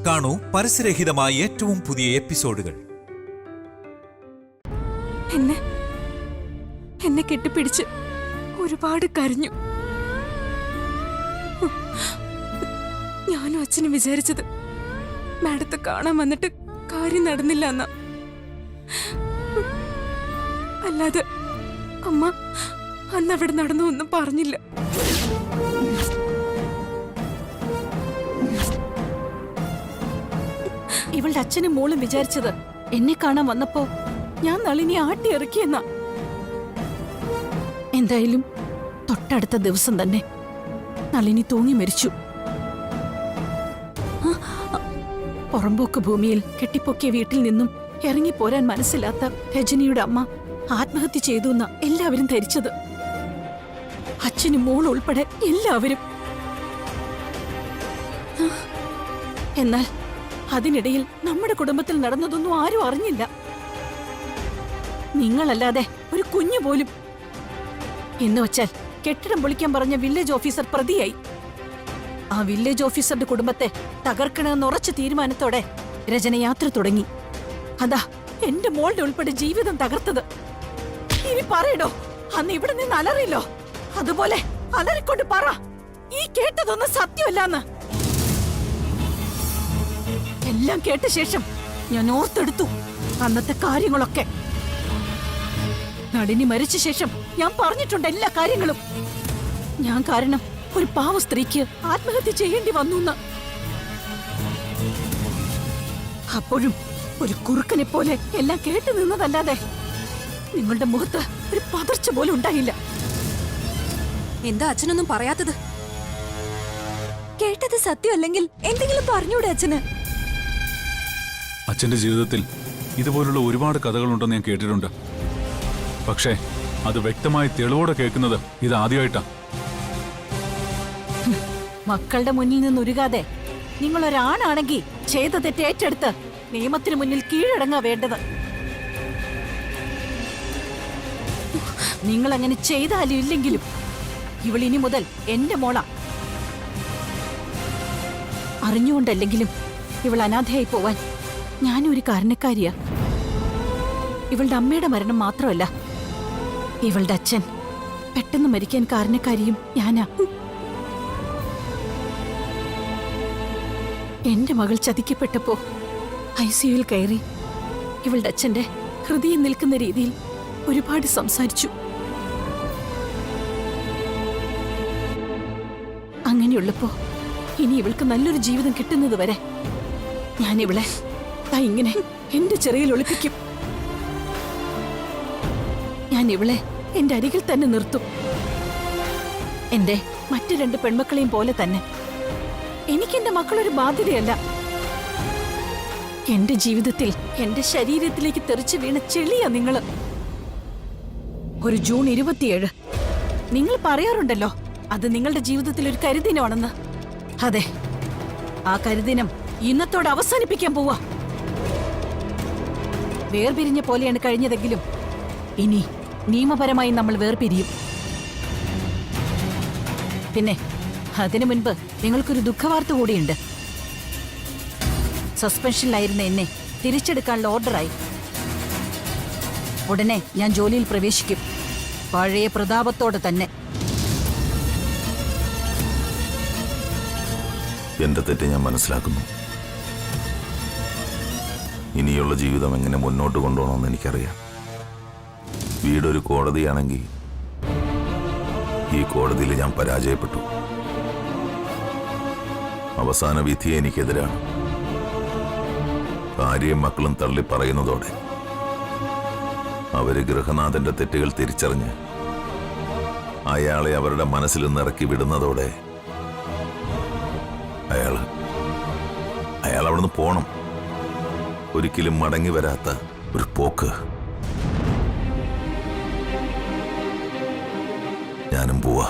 കാണൂ പരസ്യരഹിതമായ ഏറ്റവും പുതിയ എപ്പിസോഡുകൾ. എന്നെ കെട്ടിപ്പിടിച്ച് ഒരുപാട് കരഞ്ഞു. ഞാനും അച്ഛനും വിചാരിച്ചത് മാഡത്തെ കാണാൻ വന്നിട്ട് കാര്യം നടന്നില്ല എന്നാ. അല്ലാതെ അമ്മ അന്ന് അവിടെ നടന്നു ഒന്നും പറഞ്ഞില്ല. ഇവളുടെ അച്ഛനും മോളും വിചാരിച്ചത് എന്നെ കാണാൻ വന്നപ്പോ ഞാൻ നളിനി ആട്ടി ഇറക്കിയെന്നാ. എന്തായാലും തൊട്ടടുത്ത ദിവസം തന്നെ നളിനി തൂങ്ങി മരിച്ചു. പുറമ്പോക്ക് ഭൂമിയിൽ കെട്ടിപ്പൊക്കിയ വീട്ടിൽ നിന്നും ഇറങ്ങിപ്പോരാൻ മനസ്സിലാത്ത രജനിയുടെ അമ്മ ആത്മഹത്യ ചെയ്തു എന്നാ എല്ലാവരും ധരിച്ചത്. അച്ഛനും മോളും ഉൾപ്പെടെ എല്ലാവരും. എന്നാൽ അതിനിടയിൽ നമ്മുടെ കുടുംബത്തിൽ നടന്നതൊന്നും ആരും അറിഞ്ഞില്ല. നിങ്ങളല്ലാതെ ഒരു കുഞ്ഞു പോലും. എന്ന് വച്ചാൽ കെട്ടിടം പൊളിക്കാൻ പറഞ്ഞ വില്ലേജ് ഓഫീസർ പ്രതിയായി. ആ വില്ലേജ് ഓഫീസറുടെ കുടുംബത്തെ തകർക്കണമെന്ന് ഉറച്ച തീരുമാനത്തോടെ രചന യാത്ര തുടങ്ങി. അതാ എന്റെ മോളുടെ ഉൾപ്പെടെ ജീവിതം തകർത്തത്. ഇനി പറയടോ, അന്ന് ഇവിടെ നിന്ന് അലറില്ലോ, അതുപോലെ അലറിക്കൊണ്ട് പറ, ഈ കേട്ടതൊന്നും സത്യമല്ലാന്ന്. എല്ലാം കേട്ട ശേഷം ഞാൻ ഓർത്തെടുത്തു അന്നത്തെ കാര്യങ്ങളൊക്കെ. നളിനി മരിച്ച ശേഷം ഞാൻ പറഞ്ഞിട്ടുണ്ട് എല്ലാ കാര്യങ്ങളും. ഞാൻ കാരണം ഒരു പാവ സ്ത്രീക്ക് ആത്മഹത്യ ചെയ്യേണ്ടി വന്നു. അപ്പോഴും ഒരു കുറുക്കനെ പോലെ എല്ലാം കേട്ടു നിന്നതല്ലാതെ നിങ്ങളുടെ മുഖത്ത് ഒരു പതർച്ച പോലും ഉണ്ടായില്ല. എന്താ അച്ഛനൊന്നും പറയാത്തത്? കേട്ടത് സത്യമല്ലെങ്കിൽ എന്തെങ്കിലും പറഞ്ഞൂടെ അച്ഛന്? അച്ഛന്റെ ജീവിതത്തിൽ ഇതുപോലുള്ള ഒരുപാട് കഥകളുണ്ടെന്ന് ഞാൻ കേട്ടിട്ടുണ്ട്. പക്ഷേ അത് വ്യക്തമായി തെളിവോടെ കേൾക്കുന്നത് ഇത് ആദ്യമായിട്ടാ. മക്കളുടെ മുന്നിൽ നിന്ന് ഉരുകാതെ നിങ്ങളൊരാണാണെങ്കിൽ ചെയ്ത തെറ്റ് ഏറ്റെടുത്ത് നിയമത്തിന് മുന്നിൽ കീഴടങ്ങാ വേണ്ടത്. നിങ്ങൾ അങ്ങനെ ചെയ്താലും ഇല്ലെങ്കിലും ഇവൾ ഇനി മുതൽ എന്റെ മോളാ. അറിഞ്ഞുകൊണ്ടല്ലെങ്കിലും ഇവൾ അനാഥയായി പോവാൻ ഞാനും ഒരു കാരണക്കാരിയാ. ഇവളുടെ അമ്മയുടെ മരണം മാത്രമല്ല, ഇവളുടെ അച്ഛൻ പെട്ടെന്ന് മരിക്കാൻ കാരണക്കാരിയും ഞാനാ. എന്റെ മകൾ ചതിക്കപ്പെട്ടപ്പോ ICUവിൽ കയറി ഇവളുടെ അച്ഛന്റെ ഹൃദയം നിൽക്കുന്ന രീതിയിൽ ഒരുപാട് സംസാരിച്ചു. അങ്ങനെയുള്ളപ്പോ ഇനി ഇവൾക്ക് നല്ലൊരു ജീവിതം കിട്ടുന്നത് വരെ ഞാൻ ഇവളെ ഇങ്ങനെ എന്റെ ചെറിയിൽ ഒളിപ്പിക്കും. ഞാൻ ഇവളെ എന്റെ അരികിൽ തന്നെ നിർത്തും. എന്റെ മറ്റു 2 പെൺമക്കളെയും പോലെ തന്നെ. എനിക്കെന്റെ മക്കളൊരു ബാധ്യതയല്ല. എന്റെ ജീവിതത്തിൽ എന്റെ ശരീരത്തിലേക്ക് തെറിച്ചു വീണ ചെളിയാ നിങ്ങള്. ഒരു ജൂൺ 27 നിങ്ങൾ പറയാറുണ്ടല്ലോ അത് നിങ്ങളുടെ ജീവിതത്തിൽ ഒരു കരിദിനമാണെന്ന്. അതെ, ആ കരിദിനം ഇന്നത്തോടെ അവസാനിപ്പിക്കാൻ പോവാ. വേർപിരിഞ്ഞ പോലെയാണ് കഴിഞ്ഞതെങ്കിലും ഇനി നിയമപരമായി നമ്മൾ വേർപിരിയും. പിന്നെ അതിനു മുൻപ് നിങ്ങൾക്കൊരു ദുഃഖവാർത്ത കൂടിയുണ്ട്. സസ്പെൻഷനിലായിരുന്ന എന്നെ തിരിച്ചെടുക്കാനുള്ള ഓർഡറായി. ഉടനെ ഞാൻ ജോലിയിൽ പ്രവേശിക്കും, പഴയ പ്രതാപത്തോടെ തന്നെ. എന്റെ തെറ്റ് ഞാൻ മനസ്സിലാക്കുന്നു. ഇനിയുള്ള ജീവിതം എങ്ങനെ മുന്നോട്ട് കൊണ്ടുപോകണമെന്ന് എനിക്കറിയാം. വീടൊരു കോടതിയാണെങ്കിൽ ഈ കോടതിയിൽ ഞാൻ പരാജയപ്പെട്ടു. അവസാന വിധി എനിക്കെതിരാണ്. ഭാര്യയും മക്കളും തള്ളി പറയുന്നതോടെ അവര് ഗൃഹനാഥന്റെ തെറ്റുകൾ തിരിച്ചറിഞ്ഞ് അയാളെ അവരുടെ മനസ്സിൽ നിന്ന് ഇറക്കി വിടുന്നതോടെ അയാൾ അവിടുന്ന് പോണം. ഒരിക്കലും മടങ്ങി വരാത്ത ഒരു പോക്ക്. ഞാനും പോവാ.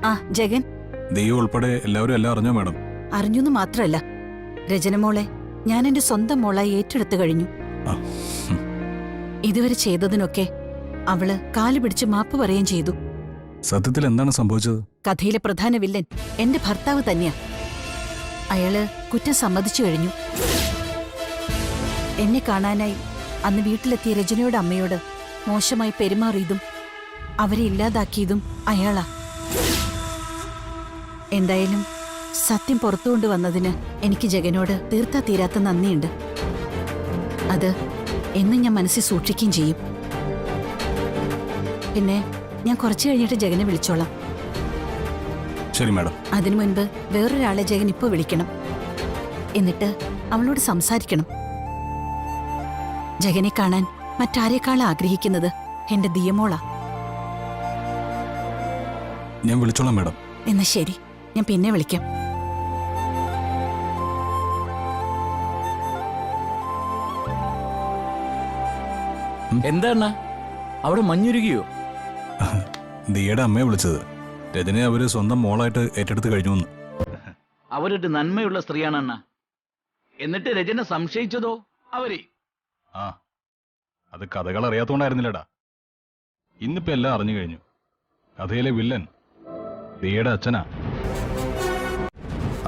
ആ ജഗൻ, ദൈവം ഉൾപ്പെടെ എല്ലാവരും എല്ലാം അറിഞ്ഞോ മാഡം? അറിഞ്ഞെന്ന് മാത്രല്ല, രജനമോളെ ഞാൻ എന്റെ സ്വന്തം മോളായി ഏറ്റെടുത്തു കഴിഞ്ഞു. ആ, ഇതുവരെ ചെയ്തതിനൊക്കെ അവള് കാല് പിടിച്ച് മാപ്പ് പറയുകയും ചെയ്തു. സത്യത്തിൽ എന്താണ് സംഭവിച്ചത്? കഥയിലെ പ്രധാന വില്ലൻ എന്റെ ഭർത്താവ് തന്നെയാ. അയാള് കുറ്റം സമ്മതിച്ചു കഴിഞ്ഞു. എന്നെ കാണാനായി അന്ന് വീട്ടിലെത്തിയ രജനയുടെ അമ്മയോട് മോശമായി പെരുമാറിയതും അവരെ ഇല്ലാതാക്കിയതും അയാളാ. എന്തായാലും സത്യം പുറത്തുകൊണ്ടുവന്നതിന് എനിക്ക് ജഗനോട് തീർത്താ തീരാത്ത നന്ദിയുണ്ട്. അത് എന്നും ഞാൻ മനസ്സിൽ സൂക്ഷിക്കുകയും ചെയ്യും. പിന്നെ ഞാൻ കുറച്ചു കഴിഞ്ഞിട്ട് ജഗനെ വിളിച്ചോളാം. ശരി മാഡം. അതിനു മുൻപ് വേറൊരാളെ ജഗൻ ഇപ്പൊ വിളിക്കണം. എന്നിട്ട് അവളോട് സംസാരിക്കണം. ജഗനെ കാണാൻ മറ്റാരേക്കാളും ആഗ്രഹിക്കുന്നത് എന്റെ ദിയമോളാ. ഞാൻ വിളിച്ചോളാം മാഡം. എന്നാ ശരി, ഞാൻ പിന്നെ വിളിക്കാം. എന്താണ് അവിടെ മഞ്ഞുരുകിയോ? ദിയയുടെ അമ്മയെ വിളിച്ചത്. രജനെ അവര് സ്വന്തം മോളായിട്ട് ഏറ്റെടുത്ത് കഴിഞ്ഞു. അവരൊരു നന്മയുള്ള സ്ത്രീയാണ് അണ്ണ. എന്നിട്ട് രജന സംശയിച്ചതോ അവരെ? ആ, അത് കഥകൾ അറിയാത്തോണ്ടായിരുന്നില്ലടാ. ഇന്നിപ്പോ എല്ലാം അറിഞ്ഞു കഴിഞ്ഞു. കഥയിലെ വില്ലൻ ദിയയുടെ അച്ഛനാ.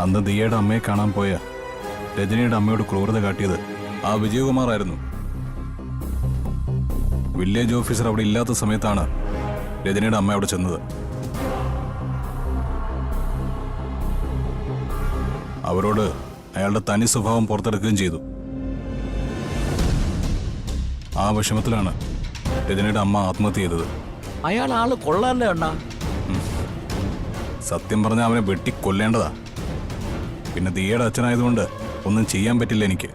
അന്ന് ദിയയുടെ അമ്മയെ കാണാൻ പോയ രജനിയുടെ അമ്മയോട് ക്രൂരത കാട്ടിയത് ആ വിജയകുമാർ ആയിരുന്നു. വില്ലേജ് ഓഫീസർ അവിടെ ഇല്ലാത്ത സമയത്താണ് രജനിയുടെ അമ്മ അവിടെ ചെന്നത്. അവരോട് അയാളുടെ തനി സ്വഭാവം പുറത്തെടുക്കുകയും ചെയ്തു. ആ വിഷമത്തിലാണ് രജനിയുടെ അമ്മ ആത്മഹത്യ ചെയ്തത്. അയാൾ ആള് കൊള്ളാല്ലേ അണ്ണ? സത്യം പറഞ്ഞ അവനെ വെട്ടി കൊല്ലേണ്ടതാ. പിന്നെ ദിയയുടെ അച്ഛനായതുകൊണ്ട് ഒന്നും ചെയ്യാൻ പറ്റില്ല എനിക്ക്.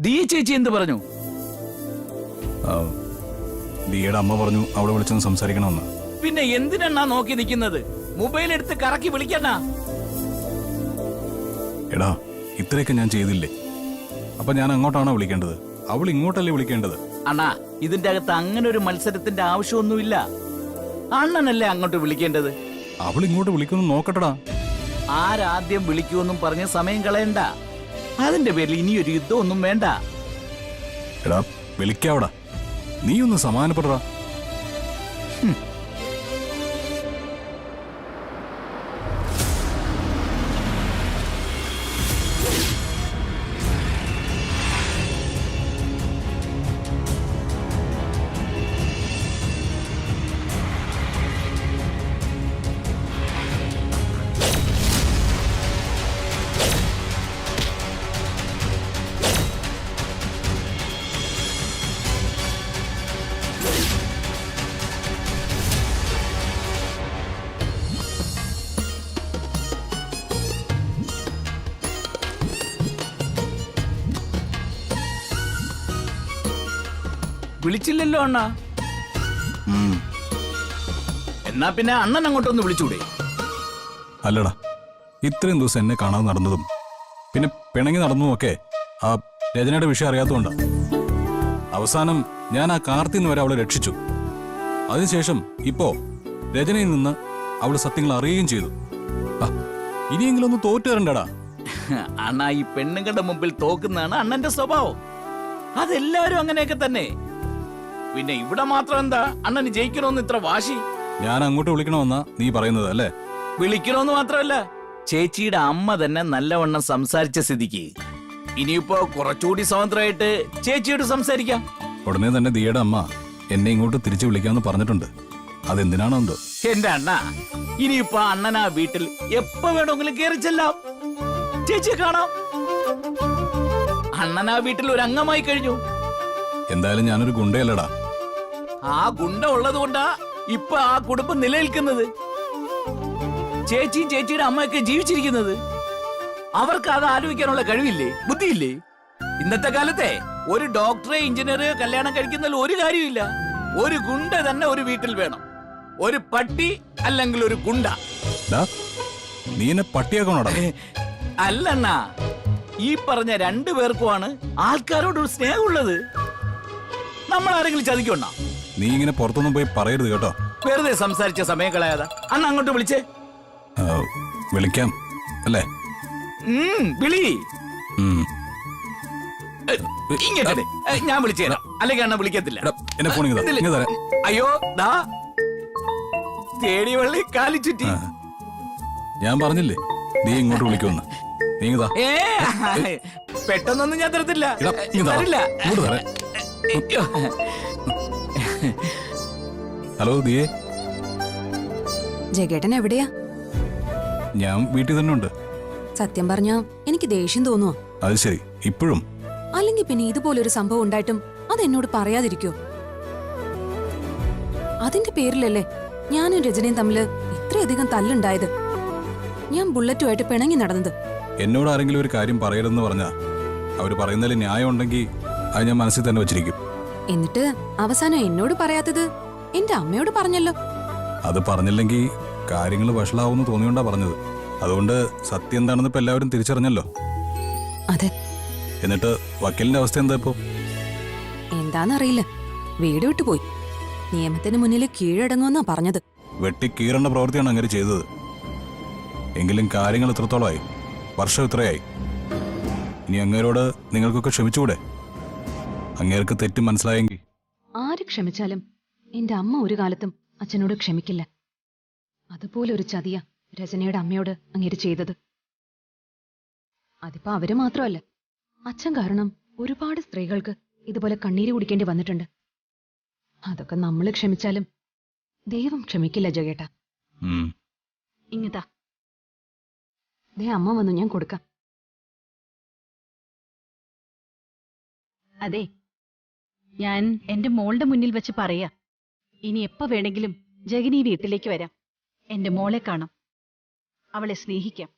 ദിയ ചേച്ചി എന്ത് പറഞ്ഞു? ദിയയുടെ അമ്മ പറഞ്ഞു അവിടെ വിളിച്ചൊന്ന് സംസാരിക്കണമെന്ന്. പിന്നെ എന്തിനാ നോക്കി നിൽക്കുന്നത്? മൊബൈൽ എടുത്ത് കറക്കി വിളിക്കണ്ട. എടാ, ഇത്രയൊക്കെ ഞാൻ ചെയ്തില്ലേ? അപ്പൊ ഞാൻ അങ്ങോട്ടാണോ വിളിക്കേണ്ടത്? അവൾ ഇങ്ങോട്ടല്ലേ വിളിക്കേണ്ടത്? അണ്ണാ, ഇതിന്റെ അകത്ത് അങ്ങനെ ഒരു മത്സരത്തിന്റെ ആവശ്യമൊന്നുമില്ല. അണ്ണനല്ലേ അങ്ങോട്ട് വിളിക്കേണ്ടത്. അവൾ ഇങ്ങോട്ട് വിളിക്കുന്നു നോക്കട്ടടാ. ആരാദ്യം വിളിക്കുമെന്നും പറഞ്ഞ് സമയം കളയണ്ട. അതിന്റെ പേരിൽ ഇനിയൊരു യുദ്ധമൊന്നും വേണ്ട. എടാ, വിളിക്കാവടാ. നീ ഒന്ന് സമാധാനപ്പെടടാ. വിളിച്ചില്ലല്ലോ അണ്ണ. എന്നാ പിന്നെ അണ്ണൻ അങ്ങോട്ടൊന്ന് വിളിച്ചൂടെ? അല്ലടാ, ഇത്രയും ദിവസം എന്നെ കാണാതെ നടന്നതും പിന്നെ പിണങ്ങി നടന്നതും ഒക്കെ ആ രചനയുടെ വിഷയം അറിയാത്തതുകൊണ്ടാ. അവസാനം ഞാൻ ആ കാർത്തിന്ന് വരെ അവളെ രക്ഷിച്ചു. അതിനുശേഷം ഇപ്പോ രചനയിൽ നിന്ന് അവള് സത്യങ്ങൾ അറിയുകയും ചെയ്തു. ഇനിയെങ്കിലും ഒന്ന് തോറ്റു തരണ്ടടാ. അണ്ണാ, ഈ പെണ്ണുങ്ങളുടെ മുമ്പിൽ തോക്കുന്നതാണ് അണ്ണന്റെ സ്വഭാവം. അതെല്ലാരും അങ്ങനെയൊക്കെ തന്നെ. പിന്നെ ഇവിടെ മാത്രം എന്താ അണ്ണന് ജയിക്കണമെന്ന് ഇത്ര വാശി? ഞാൻ അങ്ങോട്ട് വിളിക്കണമെന്നാ നീ പറയുന്നത് അല്ലേ? വിളിക്കണമെന്ന് മാത്രമല്ല, ചേച്ചിയുടെ അമ്മ തന്നെ നല്ലവണ്ണം സംസാരിച്ച സ്ഥിതിക്ക് ഇനിയിപ്പോ കുറച്ചുകൂടി സ്വതന്ത്രമായിട്ട് ചേച്ചിയോട് സംസാരിക്കാം. ഉടനെ തന്നെ ദിയയുടെ അമ്മ എന്നെ ഇങ്ങോട്ട് തിരിച്ചു വിളിക്കാന്ന് പറഞ്ഞിട്ടുണ്ട്. അതെന്തിനാണോ എന്തോ. എന്റെ അണ്ണ, ഇനിയിപ്പോ അണ്ണൻ ആ വീട്ടിൽ എപ്പോ വേണമെങ്കിലും കയറി ചെല്ലാം. ചേച്ചിയെ കാണാം. അണ്ണൻ ആ വീട്ടിൽ ഒരു അംഗമായി കഴിഞ്ഞു. എന്തായാലും ഞാനൊരു ഗുണ്ടയല്ലടാ. ആ ഗുണ്ട ഉള്ളത് കൊണ്ടാ ഇപ്പൊ ആ കുടുംബം നിലനിൽക്കുന്നത്. ചേച്ചിയും ചേച്ചിയുടെ അമ്മയൊക്കെ ജീവിച്ചിരിക്കുന്നത്. അവർക്ക് അത് ആലോചിക്കാനുള്ള കഴിവില്ലേ, ബുദ്ധിയില്ലേ? ഇന്നത്തെ കാലത്തെ ഒരു ഡോക്ടറെ എഞ്ചിനീയറെ കല്യാണം കഴിക്കുന്നതിൽ ഒരു കാര്യമില്ല. ഒരു ഗുണ്ട തന്നെ ഒരു വീട്ടിൽ വേണം. ഒരു പട്ടി അല്ലെങ്കിൽ ഒരു ഗുണ്ട. നീ എന്നെ പട്ടിയാക്കണോടാ? അല്ലണ്ണ, ഈ പറഞ്ഞ രണ്ടു പേർക്കുമാണ് ആൾക്കാരോട് ഒരു സ്നേഹമുള്ളത്. നമ്മൾ ആരെങ്കിലും ചതിക്കണ്ട. നീ ഇങ്ങനെ പുറത്തൊന്നും പോയി പറയരുത് കേട്ടോ. വെറുതെ സംസാരിച്ച സമയം കളയാതെ അന്ന് അങ്ങോട്ട് വിളിച്ചേ. വിളിക്കാം അല്ലേ? വിളി. ഉം. ഇങ്ങോട്ടെ, ഞാൻ വിളിച്ചു തരാം. അല്ലെങ്കിൽ അണ്ണ വിളിക്കത്തില്ല. എടാ, എന്നെ ഫോൺ ഇങ്ങ് തരാം. അയ്യോ ദാ തേടി വള്ളി കാലി ചുറ്റി. ഞാൻ പറഞ്ഞില്ലേ നീ ഇങ്ങോട്ട് വിളിക്കുമെന്ന്. നീ ഇതാ. പെട്ടെന്നൊന്നും ഞാൻ തരത്തില്ല. തരില്ല. ഹലോ ദിയേ, ജഗേട്ടൻ എവിടെയാ? ഞാൻ വീട്ടിൽ തന്നെ ഉണ്ട്. സത്യം പറഞ്ഞാ എനിക്ക് ദേഷ്യം തോന്നുവോ? അത് ശരി, ഇപ്പോഴും? അല്ലെങ്കിൽ പിന്നെ ഇതുപോലൊരു സംഭവം ഉണ്ടായിട്ടും അത് എന്നോട് പറയാതിരിക്കോ? അതിന്റെ പേരിലല്ലേ ഞാനും രജനിയും തമ്മില് ഇത്രയധികം തല്ലുണ്ടായത്. ഞാൻ ബുള്ളറ്റുമായിട്ട് പിണങ്ങി നടന്നത്. എന്നോട് ആരെങ്കിലും ഒരു കാര്യം പറയരുതെന്ന് പറഞ്ഞാ അവര് പറയുന്നതിൽ ന്യായം ഉണ്ടെങ്കിൽ അത് ഞാൻ മനസ്സിൽ തന്നെ വെച്ചിരിക്കും. എന്നിട്ട് അവസാനം എന്നോട് പറയാത്തത് എന്റെ അമ്മയോട് പറഞ്ഞല്ലോ. അത് പറഞ്ഞില്ലെങ്കിൽ കാര്യങ്ങൾ വഷളാവുമെന്ന് തോന്നിയോണ്ടാ പറഞ്ഞത്. അതുകൊണ്ട് സത്യം എന്താണെന്ന് ഇപ്പൊ എല്ലാവരും തിരിച്ചറിഞ്ഞല്ലോ. അതെ. എന്നിട്ട് വക്കീലിന്റെ അവസ്ഥ എന്താ ഇപ്പോ? എന്താന്നറിയില്ല, വീട് വിട്ടു പോയി. നിയമത്തിന് മുന്നിൽ കീഴടങ്ങുമെന്നാ പറഞ്ഞത്. വെട്ടിക്കീറേണ്ട പ്രവൃത്തിയാണ് അങ്ങനെ ചെയ്തത്. എങ്കിലും കാര്യങ്ങൾ എത്രത്തോളമായി? വർഷം ഇത്രയായി. ഇനി അങ്ങേരോട് നിങ്ങൾക്കൊക്കെ ക്ഷമിച്ചുകൂടെ? അങ്ങേർക്ക് തെറ്റ് മനസ്സിലായെങ്കിൽ. ആര് ക്ഷമിച്ചാലും എന്റെ അമ്മ ഒരു കാലത്തും അച്ഛനോട് ക്ഷമിക്കില്ല. അതുപോലെ ഒരു ചതിയ രചനയുടെ അമ്മയോട് അങ്ങേര് ചെയ്തത്. അതിപ്പോ അവര് മാത്രമല്ല, അച്ഛൻ കാരണം ഒരുപാട് സ്ത്രീകൾക്ക് ഇതുപോലെ കണ്ണീര് കുടിക്കേണ്ടി വന്നിട്ടുണ്ട്. അതൊക്കെ നമ്മൾ ക്ഷമിച്ചാലും ദൈവം ക്ഷമിക്കില്ല ജഗേട്ട. ഇങ്ങതാ, ദേ അമ്മ വന്നു, ഞാൻ കൊടുക്കാം. അതെ, ഞാൻ എന്റെ മോളുടെ മുന്നിൽ വെച്ച് പറയാ, ഇനി എപ്പോ വേണമെങ്കിലും ജഗനി വീട്ടിലേക്ക് വരാം. എന്റെ മോളെ കാണാം, അവളെ സ്നേഹിക്കാം.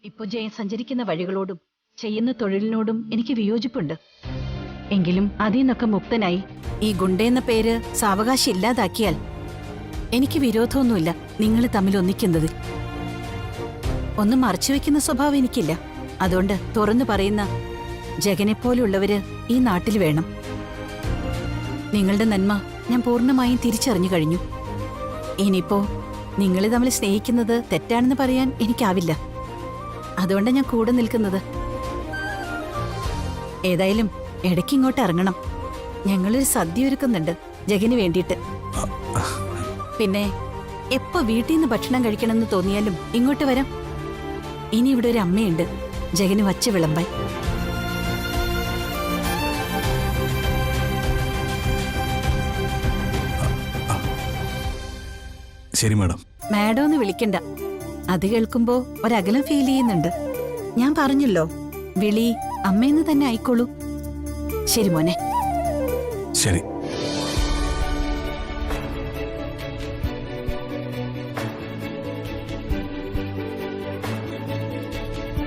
ഇപ്പൊ ജയൻ സഞ്ചരിക്കുന്ന വഴികളോടും ചെയ്യുന്ന തൊഴിലിനോടും എനിക്ക് വിയോജിപ്പുണ്ട്. എങ്കിലും അതിൽ നിന്നൊക്കെ മുക്തനായി ഈ ഗുണ്ടെന്ന പേര് സാവകാശം ഇല്ലാതാക്കിയാൽ എനിക്ക് വിരോധമൊന്നുമില്ല നിങ്ങൾ തമ്മിൽ ഒന്നിക്കുന്നത്. ഒന്നും മറച്ചുവെക്കുന്ന സ്വഭാവം എനിക്കില്ല. അതുകൊണ്ട് തുറന്നു പറയുന്ന ജഗനെപ്പോലുള്ളവര് ഈ നാട്ടിൽ വേണം. നിങ്ങളുടെ നന്മ ഞാൻ പൂർണ്ണമായും തിരിച്ചറിഞ്ഞു കഴിഞ്ഞു. ഇനിയിപ്പോ നിങ്ങൾ തമ്മിൽ സ്നേഹിക്കുന്നത് തെറ്റാണെന്ന് പറയാൻ എനിക്കാവില്ല. അതുകൊണ്ടാണ് ഞാൻ കൂടെ നിൽക്കുന്നത്. ഏതായാലും ഇടയ്ക്ക് ഇങ്ങോട്ട് ഇറങ്ങണം. ഞങ്ങളൊരു സദ്യ ഒരുക്കുന്നുണ്ട് ജഗന് വേണ്ടിയിട്ട്. പിന്നെ എപ്പോ വീട്ടിൽ നിന്ന് ഭക്ഷണം കഴിക്കണമെന്ന് തോന്നിയാലും ഇങ്ങോട്ട് വരാം. ഇനി ഇവിടെ ഒരു അമ്മയുണ്ട് ജഗന് വച്ച് വിളമ്പാൻ. ശരി മാഡം. മാഡം ഒന്ന് വിളിക്കണ്ട. അത് കേൾക്കുമ്പോ ഒരകലം ഫീൽ ചെയ്യുന്നുണ്ട്. ഞാൻ പറഞ്ഞല്ലോ, വിളി അമ്മയെന്ന് തന്നെ ആയിക്കോളൂ. ശരി മോനെ. ശരി.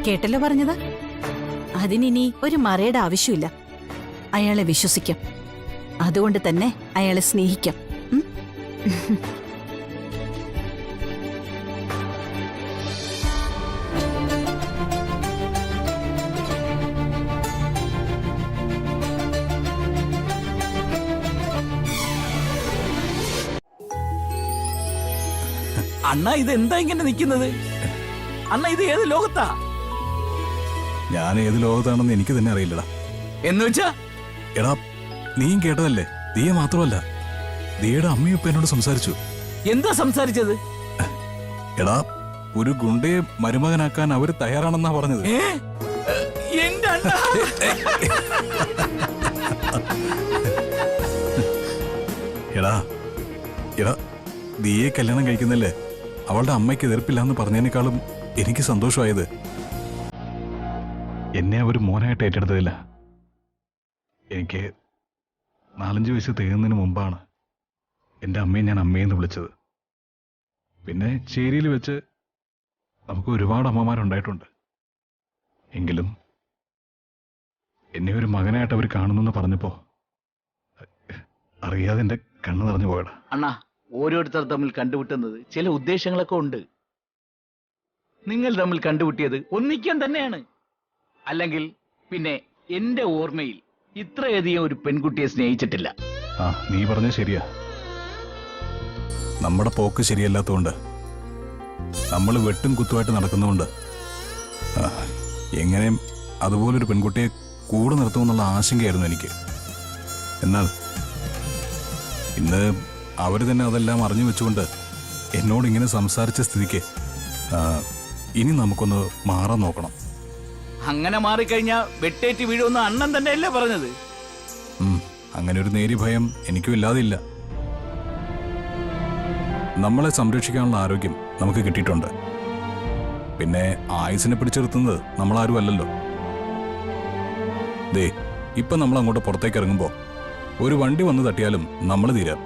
കേട്ടല്ലോ പറഞ്ഞത്. അതിനിനി ഒരു മറയുടെ ആവശ്യമില്ല. അയാളെ വിശ്വസിക്കാം. അതുകൊണ്ട് തന്നെ അയാളെ സ്നേഹിക്കാം. അണ്ണ ഇത് എന്താ ഇങ്ങനെ നിൽക്കുന്നത്? അണ്ണ ഇത് ഏത് ലോകത്താ? ഞാൻ ഏത് ലോകത്താണെന്ന് എനിക്ക് തന്നെ അറിയില്ലടാ. എന്ന് വെച്ചാ? എടാ, നീയും കേട്ടതല്ലേ? ദിയ മാത്രമല്ല, ദിയയുടെ അമ്മയും ഇപ്പൊ എന്നോട് സംസാരിച്ചു. എന്താ സംസാരിച്ചത്? എടാ, ഒരു ഗുണ്ടയെ മരുമകനാക്കാൻ അവര് തയ്യാറാണെന്നാ പറഞ്ഞത്. എന്റെ അണ്ണ! എടാ എടാ ദിയെ കല്യാണം കഴിക്കുന്നല്ലേ അവളുടെ അമ്മയ്ക്ക് എതിർപ്പില്ലാന്ന് പറഞ്ഞതിനേക്കാളും എനിക്ക് സന്തോഷമായത് എന്നെ അവർ മോനായിട്ട് ഏറ്റെടുത്തതില്ല. എനിക്ക് 4-5 വയസ്സ് തികയുന്നതിന് മുമ്പാണ് എൻ്റെ അമ്മയെ ഞാൻ അമ്മയെന്ന് വിളിച്ചത്. പിന്നെ ചേരിയിൽ വെച്ച് നമുക്ക് ഒരുപാട് അമ്മമാരുണ്ടായിട്ടുണ്ട്. എങ്കിലും എന്നെ ഒരു മകനായിട്ട് അവർ കാണുന്നെന്ന് പറഞ്ഞപ്പോ അറിയാതെ എൻ്റെ കണ്ണ് നിറഞ്ഞു പോയടാ. അണ്ണാ, ഓരോരുത്തർ തമ്മിൽ കണ്ടുമുട്ടുന്നത് ചില ഉദ്ദേശങ്ങളൊക്കെ ഉണ്ട്. നിങ്ങൾ തമ്മിൽ കണ്ടുമുട്ടിയത് ഒന്നിക്കാൻ തന്നെയാണ്. അല്ലെങ്കിൽ പിന്നെ എന്റെ ഓർമ്മയിൽ ഇത്രയധികം ഒരു പെൺകുട്ടിയെ സ്നേഹിച്ചിട്ടില്ല. ആ നീ പറഞ്ഞ ശരിയാ. നമ്മുടെ പോക്ക് ശരിയല്ലാത്തതുകൊണ്ട്, നമ്മൾ വെട്ടും കുത്തുമായിട്ട് നടക്കുന്നതുകൊണ്ട് എങ്ങനെയും അതുപോലൊരു പെൺകുട്ടിയെ കൂടെ നിർത്തുമെന്നുള്ള ആശങ്കയായിരുന്നു എനിക്ക്. എന്നാൽ ഇന്ന് അവർ തന്നെ അതെല്ലാം അറിഞ്ഞു വെച്ചുകൊണ്ട് എന്നോട് ഇങ്ങനെ സംസാരിച്ച സ്ഥിതിക്ക് ഇനി നമുക്കൊന്ന് മാറാൻ നോക്കണം. അങ്ങനെ മാറിക്കഴിഞ്ഞാ വെട്ടേറ്റ് വീഴുമെന്ന് അണ്ണൻ തന്നെയല്ലേ പറഞ്ഞത്? അങ്ങനെ ഒരു നേരിയ ഭയം എനിക്കും ഇല്ലാതില്ല. നമ്മളെ സംരക്ഷിക്കാനുള്ള ആരോഗ്യം നമുക്ക് കിട്ടിയിട്ടുണ്ട്. പിന്നെ ആയുസിനെ പിടിച്ചെടുത്തുന്നത് നമ്മളാരും അല്ലല്ലോ. ദേ ഇപ്പൊ നമ്മൾ അങ്ങോട്ട് പുറത്തേക്ക് ഇറങ്ങുമ്പോ ഒരു വണ്ടി വന്ന് തട്ടിയാലും നമ്മൾ തീരാം.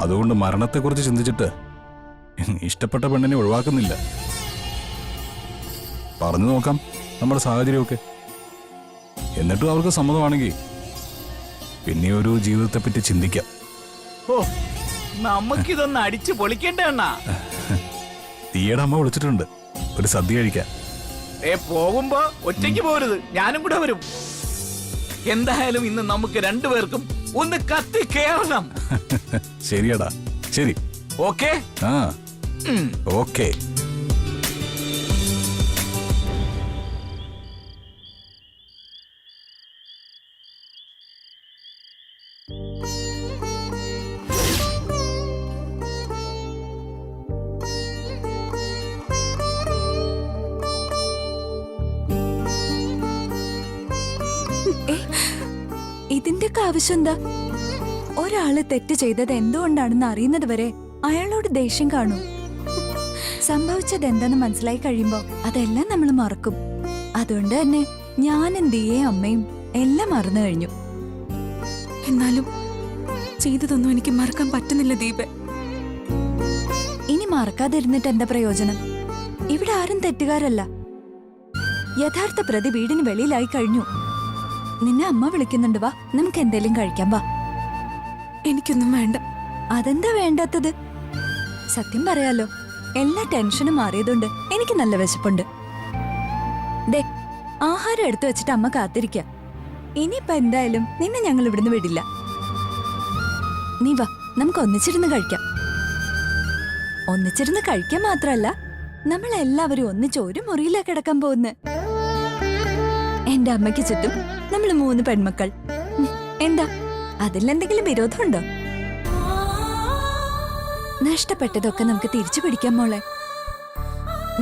അതുകൊണ്ട് മരണത്തെക്കുറിച്ച് ചിന്തിച്ചിട്ട് ഇഷ്ടപ്പെട്ട പെണ്ണിനെ ഒഴിവാക്കുന്നില്ല. പറഞ്ഞു നോക്കാം നമ്മുടെ സാഹചര്യമൊക്കെ. എന്നിട്ടും അവർക്ക് സമ്മതമാണെങ്കിൽ പിന്നെ ഒരു ജീവിതത്തെപ്പറ്റി ചിന്തിക്കാം. ഓ, നമുക്കിതൊന്ന് അടിച്ചു പൊളിക്കേണ്ട അണ്ണാ. തീയുടെ അമ്മ വിളിച്ചിട്ടുണ്ട് ഒരു സദ്യ കഴിക്കാൻ. പോകുമ്പോ ഒറ്റയ്ക്ക് പോരുത്, ഞാനും കൂടെ വരും. എന്തായാലും ഇന്ന് നമുക്ക് രണ്ടുപേർക്കും ഒന്ന് കത്തി കേറണം. ശരിയടാ, ശരി. ഓക്കേ? ആ ഓക്കേ. ഇതിന്റെയൊക്കെ ആവശ്യം എന്താ? ഒരാള് തെറ്റ് ചെയ്തത് എന്തുകൊണ്ടാണെന്ന് അറിയുന്നത് വരെ അയാളോട് ദേഷ്യം കാണും. സംഭവിച്ചത് എന്താന്ന് മനസ്സിലായി കഴിയുമ്പോ അതെല്ലാം നമ്മൾ മറക്കും. അതുകൊണ്ട് തന്നെ ഞാനും ദിയയും അമ്മയും എല്ലാം മറന്നു കഴിഞ്ഞു. എന്നാലും ചെയ്തതൊന്നും എനിക്ക് മറക്കാൻ പറ്റുന്നില്ല ദീപേ. ഇനി മറക്കാതിരുന്നിട്ട് എന്താ പ്രയോജനം? ഇവിടെ ആരും തെറ്റുകാരല്ല. യഥാർത്ഥ പ്രതി വീടിന് വെളിയിലായി കഴിഞ്ഞു. നിന്നെ അമ്മ വിളിക്കുന്നുണ്ട്, വാ നമുക്ക് എന്തേലും കഴിക്കാം, വാ. എനിക്കൊന്നും വേണ്ട. അതെന്താ വേണ്ടാത്തത്? സത്യം പറയാലോ, എല്ലാ ടെൻഷനും മാറിയതുകൊണ്ട് എനിക്ക് നല്ല വിശപ്പുണ്ട്. ദേ ആഹാരം എടുത്തു വെച്ചിട്ട് അമ്മ കാത്തിരിക്കാം. ഇനിയിപ്പൊ എന്തായാലും നിന്നെ ഞങ്ങൾ ഇവിടുന്ന് വിടില്ല. നീ വാ, നമുക്ക് ഒന്നിച്ചിരുന്ന് കഴിക്കാം. ഒന്നിച്ചിരുന്ന് കഴിക്കാൻ മാത്രല്ല, നമ്മളെല്ലാവരും ഒന്നിച്ച് ഒരു മുറിയിലാ കിടക്കാൻ പോകുന്നത്. എന്റെ അമ്മയ്ക്ക് ചുറ്റും നമ്മൾ 3 പെൺമക്കൾ. എന്താ അതിലെന്തെങ്കിലും വിരോധമുണ്ടോ? നഷ്ടപ്പെട്ടതൊക്കെ നമുക്ക് തിരിച്ചു പിടിക്കാം മോളെ.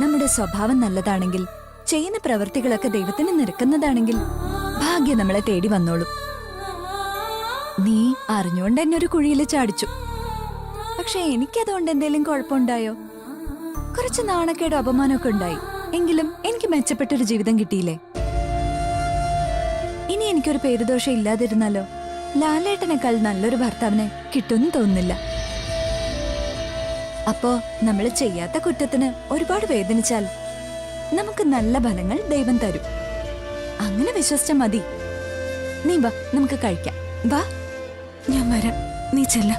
നമ്മുടെ സ്വഭാവം നല്ലതാണെങ്കിൽ, ചെയ്യുന്ന പ്രവൃത്തികളൊക്കെ ദൈവത്തിന് നിരക്കുന്നതാണെങ്കിൽ ഭാഗ്യം നമ്മളെ തേടി വന്നോളും. നീ അറിഞ്ഞുകൊണ്ട് എന്നെ ഒരു കുഴിയിൽ ചാടിച്ചു. പക്ഷെ എനിക്കതുകൊണ്ട് എന്തെങ്കിലും കുഴപ്പമുണ്ടായോ? കുറച്ച് നാണക്കേടും അപമാനമൊക്കെ ഉണ്ടായി. എങ്കിലും എനിക്ക് മെച്ചപ്പെട്ടൊരു ജീവിതം കിട്ടിയില്ലേ? ഇനി എനിക്കൊരു പേരുദോഷം ഇല്ലാതിരുന്നാലോ? ലാലേട്ടനേക്കാൾ നല്ലൊരു ഭർത്താവിനെ കിട്ടുമെന്ന് തോന്നുന്നില്ല. അപ്പോ നമ്മൾ ചെയ്യാത്ത കുറ്റത്തിന് ഒരുപാട് വേദനിച്ചാൽ നമുക്ക് നല്ല ഫലങ്ങൾ ദൈവം തരും. അങ്ങനെ വിശ്വസിച്ച മതി. നീ വാ, നമുക്ക് കഴിക്കാം, വാ. ഞാൻ വരാം, നീ ചെല്ല.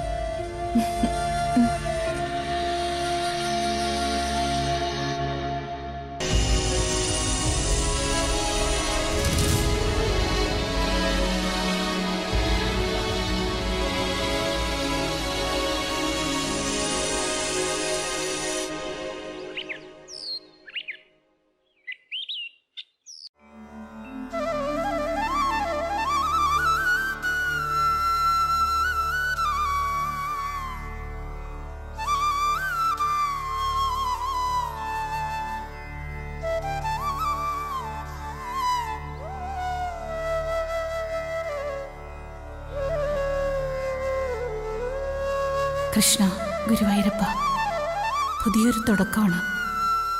കൃഷ്ണ, ഗുരുവായൂരപ്പ, പുതിയൊരു തുടക്കമാണ്.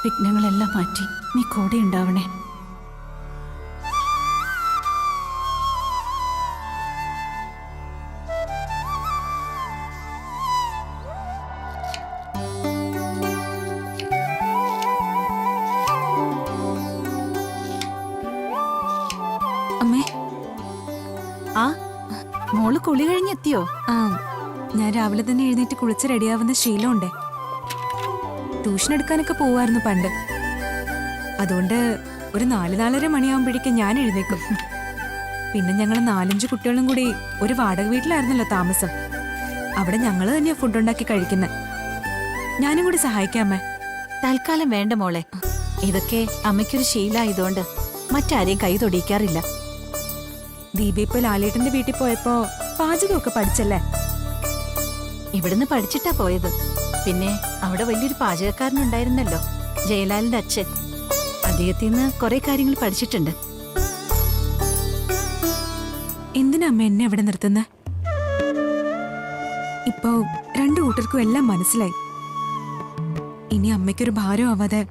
വിഘ്നങ്ങളെല്ലാം മാറ്റി നീ കൂടെ ഉണ്ടാവണേ. അമ്മേ, ആ മോള് കുളി കഴിഞ്ഞെത്തിയോ? ആ ഞാൻ രാവിലെ തന്നെ എഴുന്നേറ്റ് കുളിച്ച് റെഡിയാവുന്ന ശീലമുണ്ടേ. ട്യൂഷൻ എടുക്കാനൊക്കെ പോവായിരുന്നു പണ്ട്. അതുകൊണ്ട് ഒരു 4-4:30 മണിയാവുമ്പോഴേക്കും ഞാൻ എഴുന്നേക്കും. പിന്നെ ഞങ്ങൾ 4-5 കുട്ടികളും കൂടി ഒരു വാടക വീട്ടിലായിരുന്നല്ലോ താമസം. അവിടെ ഞങ്ങൾ തന്നെയാ ഫുഡ് ഉണ്ടാക്കി കഴിക്കുന്നത്. ഞാനും കൂടി സഹായിക്കാമേ. തൽക്കാലം വേണ്ട മോളെ. ഇതൊക്കെ അമ്മയ്ക്കൊരു ശീലമായതുകൊണ്ട് മറ്റാരെയും കൈ തൊടിയിക്കാറില്ല. ദീപ ഇപ്പൊ ലാലേട്ടന്റെ വീട്ടിൽ പോയപ്പോ പാചകമൊക്കെ പഠിച്ചല്ലേ? ഇവിടുന്ന് പഠിച്ചിട്ടാ പോയത്. പിന്നെ അവിടെ വലിയൊരു പാചകക്കാരനുണ്ടായിരുന്നല്ലോ, ജയലാലിന്റെ അച്ഛൻ. അദ്ദേഹത്തിൽ നിന്ന് കുറെ കാര്യങ്ങൾ പഠിച്ചിട്ടുണ്ട്. എന്തിനാ അമ്മ എന്നെ അവിടെ നിർത്തുന്നത്? ഇപ്പോ 2 കൂട്ടർക്കും എല്ലാം മനസ്സിലായി. ഇനി അമ്മയ്ക്കൊരു ഭാരം ആവാതെ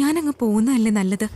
ഞാനങ്ങ് പോകുന്നതല്ലേ നല്ലത്.